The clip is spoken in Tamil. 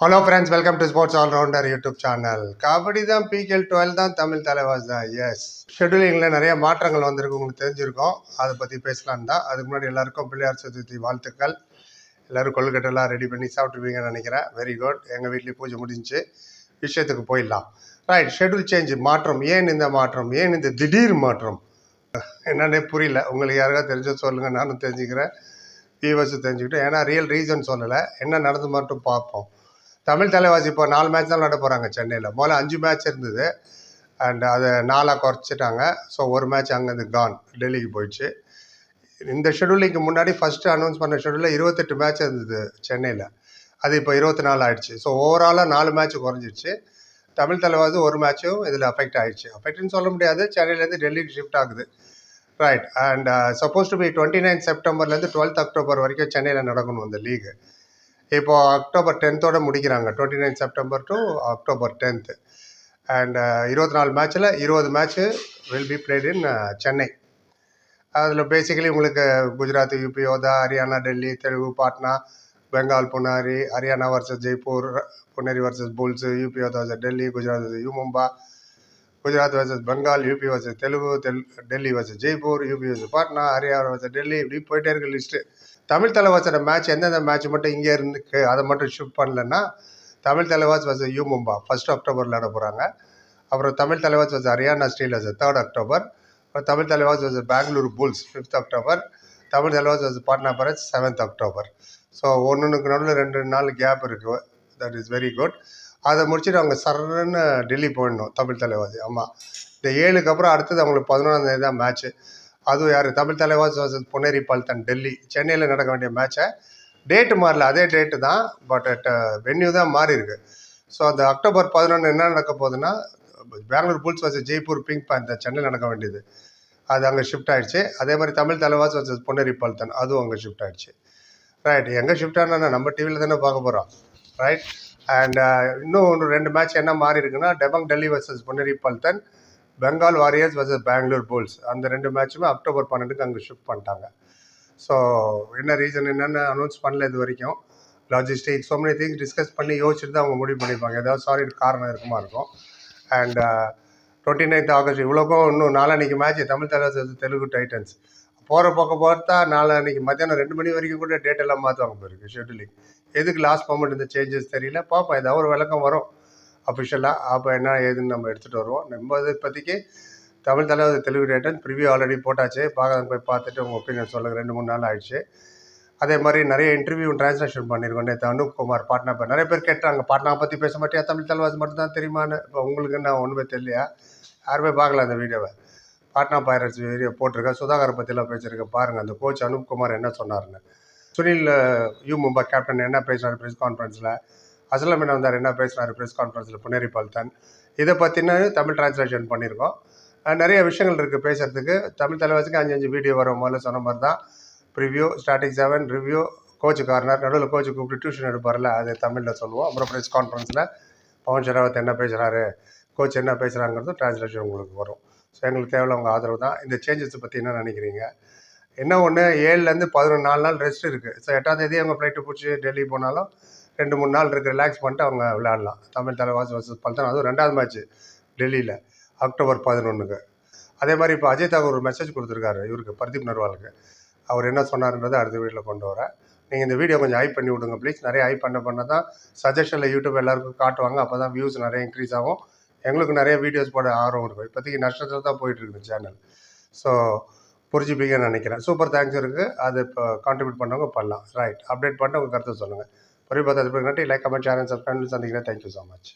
Hello friends, welcome to Sports Allrounder YouTube channel. Kabaddi தான் பிகேஎல் 12 தான், தமிழ் தலைவாஸ் தான். எஸ், ஷெடியூலிங்கில் நிறைய மாற்றங்கள் வந்திருக்கு, உங்களுக்கு தெரிஞ்சிருக்கும். அதை பற்றி பேசலான்னு தான். அதுக்கு முன்னாடி எல்லாருக்கும் பிள்ளையார் சதுர்த்தி வாழ்த்துக்கள். எல்லோரும் கொள்கட்டெல்லாம் ரெடி பண்ணி சாப்பிட்டுருப்பீங்கன்னு நினைக்கிறேன். Very good. எங்கள் வீட்லேயும் பூஜை முடிஞ்சிச்சு. விஷயத்துக்கு போயிடலாம். ரைட், ஷெடியூல் சேஞ்ச், மாற்றம். ஏன் இந்த மாற்றம்? ஏன் இந்த திடீர் மாற்றம்? என்னன்னே புரியல. உங்களுக்கு யாருக்காவது தெரிஞ்சோ சொல்லுங்கள், நானும் தெரிஞ்சுக்கிறேன், வியூவர்ஸும் தெரிஞ்சுக்கிட்டேன். ஏன்னா ரியல் ரீசன் சொல்லலை, என்ன நடந்து மட்டும் பார்ப்போம். தமிழ் தலைவாசி இப்போ 4 மேட்ச் தான் விளையாட போகிறாங்க சென்னையில். முதல்ல 5 மேட்ச் இருந்தது, அண்ட் அதை 4ஆக குறைச்சிட்டாங்க. ஸோ ஒரு மேட்ச் அங்கேருந்து கான், டெல்லிக்கு போயிடுச்சு. இந்த ஷெடியூலிங்க்கு முன்னாடி ஃபஸ்ட்டு அனௌன்ஸ் பண்ண ஷெடியூலில் 28 மேட்ச் இருந்தது சென்னையில். அது இப்போ 24 ஆகிடுச்சு. ஸோ ஓவராலாக 4 மேட்ச் குறைஞ்சிடுச்சு. தமிழ் தலைவாசி ஒரு மேட்சும் இதில் அஃபெக்ட் ஆகிடுச்சு. அஃபெக்ட்னு சொல்ல முடியாது, சென்னையிலேருந்து டெல்லிக்கு ஷிஃப்ட் ஆகுது. Right. And suppose to be 29 செப்டம்பர்லேருந்து 12 அக்டோபர் வரைக்கும் சென்னையில் நடக்கணும் இந்த லீகு. இப்போ அக்டோபர் 10th முடிக்கிறாங்க. 29 September to October 10th. And 24 மேட்ச்சில் 20 match will be played in Chennai. அதில் பேசிக்கலி உங்களுக்கு Gujarat, UP, Yoddha, Haryana, Delhi, Telugu, Patna, Bengal, Puneri, Haryana versus Jaipur, Puneri versus Bulls, UP Yoddha versus Delhi, Gujarat versus U Mumba, Gujarat versus Bengal, UP versus Telugu, Delhi versus Jaipur, UP versus Patna, Haryana versus Delhi, இப்படி போயிட்டே இருக்க லிஸ்ட்டு. தமிழ் தலைவாசோட மேட்ச் எந்தெந்த மேட்ச் மட்டும் இங்கே இருந்து அதை மட்டும் ஷிஃப்ட் பண்ணலன்னா, தமிழ் தலைவாஸ் வர்சஸ் யூமும்பா 1 அக்டோபர் விளையாட போகிறாங்க. அப்புறம் Tamil Thalaivas versus Haryana Steelers 3 October. அப்புறம் Tamil Thalaivas versus Bangalore Bulls 5 October. Tamil Thalaivas versus Patna Pirates 7 October. So ஒன்றுக்கு நடுவில் 2 நாள் கேப் இருக்குது. That is very good. அதை முடிச்சுட்டு அவங்க சரன்னு டெல்லி போயிடணும் தமிழ் தலைவாசி. ஆமாம், இந்த 7க்கு அப்புறம் அடுத்தது அவங்களுக்கு 11ஆம் தான் மேட்ச்சு. அதுவும் யார்? தமிழ் தலைவாஸ் வர்சஸ் புனேரி பல்டன் டெல்லி. சென்னையில் நடக்க வேண்டிய மேட்சை டேட்டு மாறல, அதே டேட்டு தான், பட் வென்யூ தான் மாறி இருக்கு. ஸோ அந்த அக்டோபர் 11 என்ன நடக்க போகுதுன்னா, Bengaluru Bulls versus Jaipur Pink Panther சென்னையில் நடக்க வேண்டியது, அது அங்கே ஷிஃப்ட் ஆகிடுச்சு. அதே மாதிரி தமிழ் தலைவாஸ் வர்சஸ் புனேரி பல்டன் அதுவும் அங்கே ஷிஃப்ட் ஆகிடுச்சு. ரைட், எங்கே ஷிஃப்ட் ஆனால் நம்ம டிவியில் தானே பார்க்க போகிறோம். ரைட். அண்ட் இன்னும் 2 மேட்ச் என்ன மாறி இருக்குன்னா, Dabang Delhi versus Puneri Paltan, Bengal Warriors versus Bangalore Bulls, அந்த 2 மேட்சுமே அக்டோபர் 12க்கு அங்கே ஷிஃப்ட் பண்ணிட்டாங்க. ஸோ என்ன ரீசன் என்னென்னு அனௌன்ஸ் பண்ணல இது வரைக்கும். Logistic so many things discuss பண்ணி யோசிச்சுட்டு தான் அவங்க முடிவு பண்ணியிருப்பாங்க. ஏதாவது சாலிட் காரணம் இருக்குமா இருக்கும். அண்ட் 29th ஆகஸ்ட் இவ்வளோக்கும் இன்னும் நாளான்னைக்கு மேட்ச் தமிழ் தலைவாஸ் தெலுங்கு டைட்டன்ஸ். போகிற பக்கம் பார்த்தா நாளான்னைக்கு மத்தியானம் 2 மணி வரைக்கும் கூட டேட் எல்லாம் மாற்றுவாங்க போயிருக்கு ஷெட்யூலிங். எதுக்கு லாஸ்ட் மொமெண்ட் இந்த சேஞ்சஸ் தெரியல. பார்ப்போம், ஏதாவது ஒரு விளக்கம் வரும் அஃபிஷியலாக. அப்போ என்ன ஏதுன்னு நம்ம எடுத்துகிட்டு வருவோம். நம்ம இப்போதைக்கு தமிழ் தலைவர் தெலுங்கு டைட்டன் ப்ரிவியூ ஆல்ரெடி போட்டாச்சு. போய் பார்த்துட்டு உங்கள் ஒப்பீனியன் சொல்லுங்கள். 2-3 நாள் ஆயிடுச்சு. அதே மாதிரி நிறைய இன்டர்வியூ ட்ரான்ஸ்லேஷன் பண்ணியிருக்கோம். நேற்று அனூப் குமார் பாட்னா நிறைய பேர் கேட்டாங்க, பாட்னா பற்றி பேச மாட்டியா, தமிழ் தலைவாஸ் மட்டும் தான் தெரியுமான்னு. இப்போ உங்களுக்கு என்ன ஒன்றுமே தெரியலையா? யாருமே பார்க்கல அந்த வீடியோவை. பாட்னா பைரேட்ஸ் வீடியோ போட்டிருக்கேன். சுதாகரை பற்றிலாம் பேசியிருக்கேன், பாருங்கள். அந்த கோச் அனூப் குமார் என்ன சொன்னார்னு. சுனில் யூமும்பா கேப்டன் என்ன பேசினார் ப்ரெஸ் கான்ஃபரன்ஸில், அசலம் என்ன வந்தார் என்ன பேசினார் ப்ரெஸ் கான்ஃபரன்ஸில், புனேரி பல்டன், இதை பற்றின தமிழ் ட்ரான்ஸ்லேஷன் பண்ணியிருக்கோம். நிறைய விஷயங்கள் இருக்குது பேசுகிறதுக்கு. தமிழ் தலைவாசிக்கு 5 வீடியோ வரும். முதல்ல சொன்ன மாதிரி தான் preview, starting 7 review, coach corner, நடுவில் கோச்சு கூப்பிட்டு டியூஷன் எடுப்பார்ல, அது தமிழில் சொல்லுவோம். அப்புறம் ப்ரெஸ் கான்ஃபரன்ஸில் பவன் ஷெராவத் என்ன பேசுகிறாரு, கோச் என்ன பேசுகிறாங்கிறது ட்ரான்ஸ்லேஷன் உங்களுக்கு வரும். ஸோ எங்களுக்கு தேவையில்ல உங்கள் ஆதரவு தான். இந்த சேஞ்சஸை பற்றி என்ன நினைக்கிறீங்க? என்ன ஒன்று, 7லேருந்து 14 நாள் ரெஸ்ட் இருக்குது. ஸோ 8ஆம் தேதி அவங்க ஃப்ளைட்டு பிடிச்சி டெல்லி போனாலும் 2-3 நாள் இருக்குது, ரிலாக்ஸ் பண்ணிட்டு அவங்க விளையாடலாம். தமிழ் தலைவாஸ் வர்சஸ் பல்டன், அதுவும் 2வது மேட்ச்சு டெல்லியில் அக்டோபர் 11க்கு. அதே மாதிரி இப்போ அஜய் தாக்கூர் ஒரு மெசேஜ் கொடுத்துருக்காரு இவருக்கு, பர்தீப் நர்வாலுக்கு. அவர் என்ன சொன்னார்ன்றதை அடுத்த வீடியோவில் கொண்டு வரேன். நீங்கள் இந்த வீடியோ கொஞ்சம் ஹைப் பண்ணி விடுங்க ப்ளீஸ். நிறைய ஹைப் பண்ண தான் சஜஷனில் யூடியூப் எல்லாருக்கும் காட்டுவாங்க. அப்போ தான் வியூஸ் நிறைய இன்க்ரீஸ் ஆகும். எங்களுக்கு நிறைய வீடியோஸ் போட ஆர்வம் இருக்கும். இப்போதைக்கு நஷ்டத்தில் தான் போயிட்டுருக்குது சேனல். ஸோ புரிஞ்சுப்பீங்கன்னு நினைக்கிறேன். சூப்பர் தேங்க்ஸ் இருக்குது. அது இப்போ கான்ட்ரிபியூட் பண்ணவங்க பண்ணலாம். ரைட், அப்டேட் பண்ணிட்டு உங்கள் கருத்தை சொல்லுங்கள். பொறி பார்த்தா நன்றி. Like, comment, share and subscribe. சந்திக்கிறேன். Thank you so much.